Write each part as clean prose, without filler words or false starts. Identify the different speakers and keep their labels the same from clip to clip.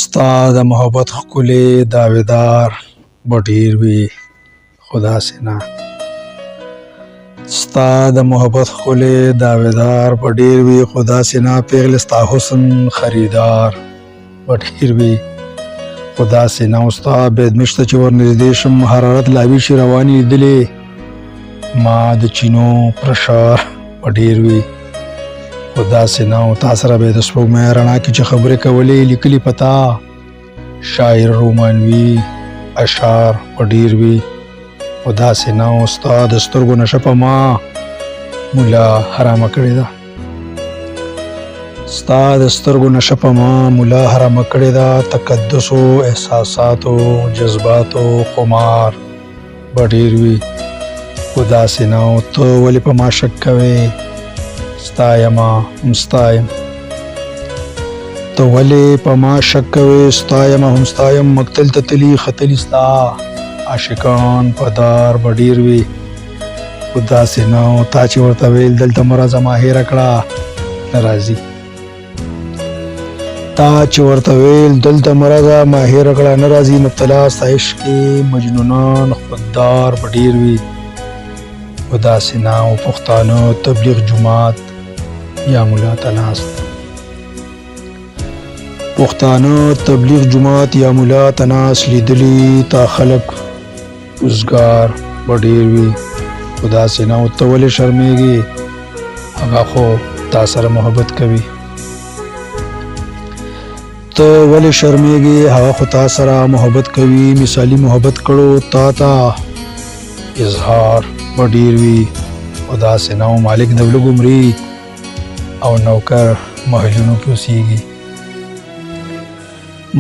Speaker 1: ستا د محبت ښکلې داویدار به ډېر وي خو داسې نه. ستا د محبت ښکلې داویدار به ډېر وي خو داسې نه. پیغلې ستا حسن خریدار به ډېر وي خو داسې نه. ستا بید مشته چې ورنږدې شم حرارت لاوي شي روانې لیدلې ما د چینو پرشار به ډېر وي خو داسې نه. او تا سره به د سپوږمۍ رڼا کې چې خبرې کولې لیکلي پتا شاعر رومانوي اشعار به ډېر وي خو داسې نه. او ستا د سترګو نشه په ما مولا حرامه کړې ده. ستا د سترګو نشه په ما مولا حرامه کړې ده. تقدسو احساساتو جذباتو خمار به ډېر وي خو داسې نه. او ته ولې په ما شک کوې ستایمه هم ستایم. ته ولې په ما شک کوې ستایمه هم ستایم. مقتل ته تلي ختلي ستا عاشقان په دار به ډېر وي خو داسې نه. او تا چې ورته ویل دلته مه راځه ما هېره کړه نه راځي. تا چې ورته ویل دلته مه راځه ما هېره کړه نه راځي. مبتلا ستا عشق کې مجنونان خوددار به ډېر وي خو داسې نه. او پښتانه تبلیغ جومات یا مولا ته ناست. پښتانه تبلیغ جومات یا مولا ته ناست لیدلي تا خلک وزګار به ډېر وي خو داسې نه. او ته ولې شرمېږې هغه خو تا سره محبت کوي. ته ولې شرمېږې هغه خو تا سره محبت کوي. مثالي محبت کړو تا ته اظهار به ډېر وي خو داسې نه. او مالک د ولږو مري او نوکر محلونو کې اوسېږي.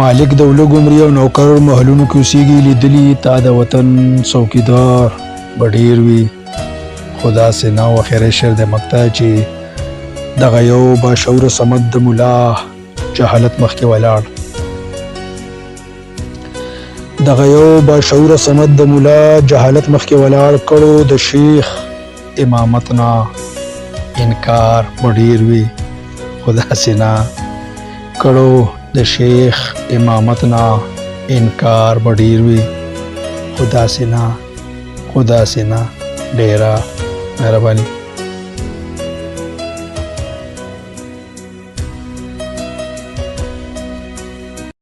Speaker 1: مالک د ولږو مري او نوکر محلونو کې اوسېږي. لیدلي تا د وطن څوکیدار به ډېر وي خو داسې نه. او اخري شعر د مقطع چې دغه یو باشعوره صمد د ملا جهالت مخکې ولاړ. دغه یو باشعوره صمد د مولا جهالت مخکې ولاړ. کړو د شیخ امامت نه انکار به ډېر وي خو داسې نه. کړو د شیخ امامت نه انکار به ډېر وي خو داسې نه. ډېره مهرباني.